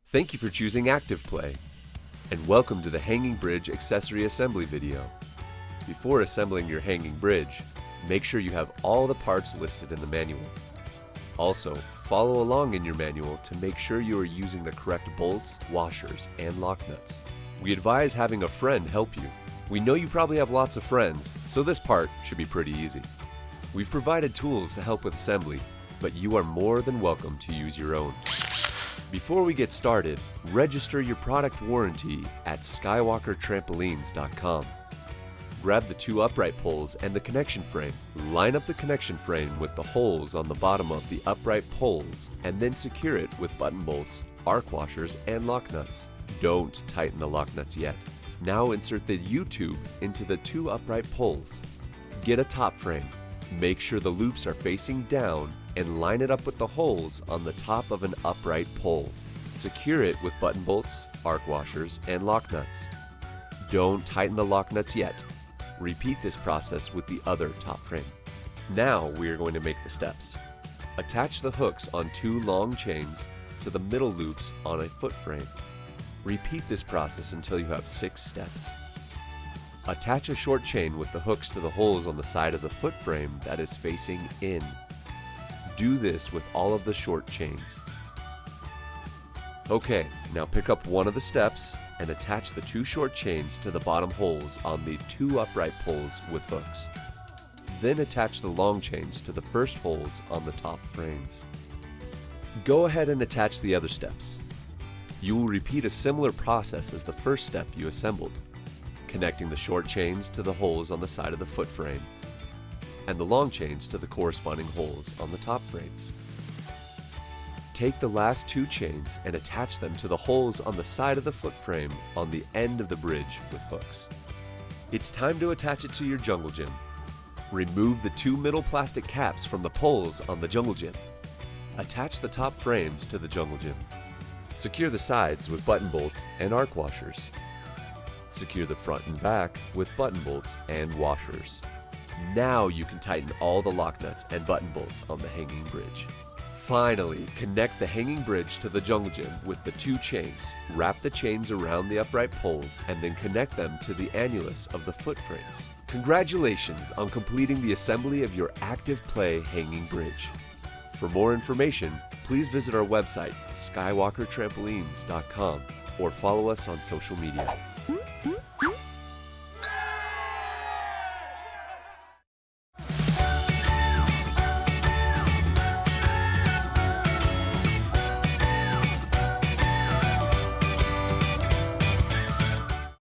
Thank you for choosing ActivPlay, and welcome to the Hanging Bridge Accessory Assembly video. Before assembling your hanging bridge, make sure you have all the parts listed in the manual. Also, follow along in your manual to make sure you are using the correct bolts, washers, and lock nuts. We advise having a friend help you. We know you probably have lots of friends, so this part should be pretty easy. We've provided tools to help with assembly, but you are more than welcome to use your own. Before we get started, register your product warranty at skywalkertrampolines.com. Grab the two upright poles and the connection frame. Line up the connection frame with the holes on the bottom of the upright poles and then secure it with button bolts, arc washers, and lock nuts. Don't tighten the lock nuts yet. Now insert the U-tube into the two upright poles. Get a top frame. Make sure the loops are facing down and line it up with the holes on the top of an upright pole. Secure it with button bolts, arc washers, and lock nuts. Don't tighten the lock nuts yet. Repeat this process with the other top frame. Now we are going to make the steps. Attach the hooks on two long chains to the middle loops on a foot frame. Repeat this process until you have 6 steps. Attach a short chain with the hooks to the holes on the side of the foot frame that is facing in. Do this with all of the short chains. Okay, now pick up one of the steps and attach the 2 short chains to the bottom holes on the 2 upright poles with hooks. Then attach the long chains to the first holes on the top frames. Go ahead and attach the other steps. You will repeat a similar process as the first step you assembled, connecting the short chains to the holes on the side of the foot frame and the long chains to the corresponding holes on the top frames. Take the last 2 chains and attach them to the holes on the side of the foot frame on the end of the bridge with hooks. It's time to attach it to your jungle gym. Remove the 2 middle plastic caps from the poles on the jungle gym. Attach the top frames to the jungle gym. Secure the sides with button bolts and arc washers. Secure the front and back with button bolts and washers. Now you can tighten all the lock nuts and button bolts on the hanging bridge. Finally, connect the hanging bridge to the jungle gym with the 2 chains. Wrap the chains around the upright poles and then connect them to the annulus of the foot frames. Congratulations on completing the assembly of your ActivPlay hanging bridge. For more information, please visit our website, skywalkertrampolines.com, or follow us on social media.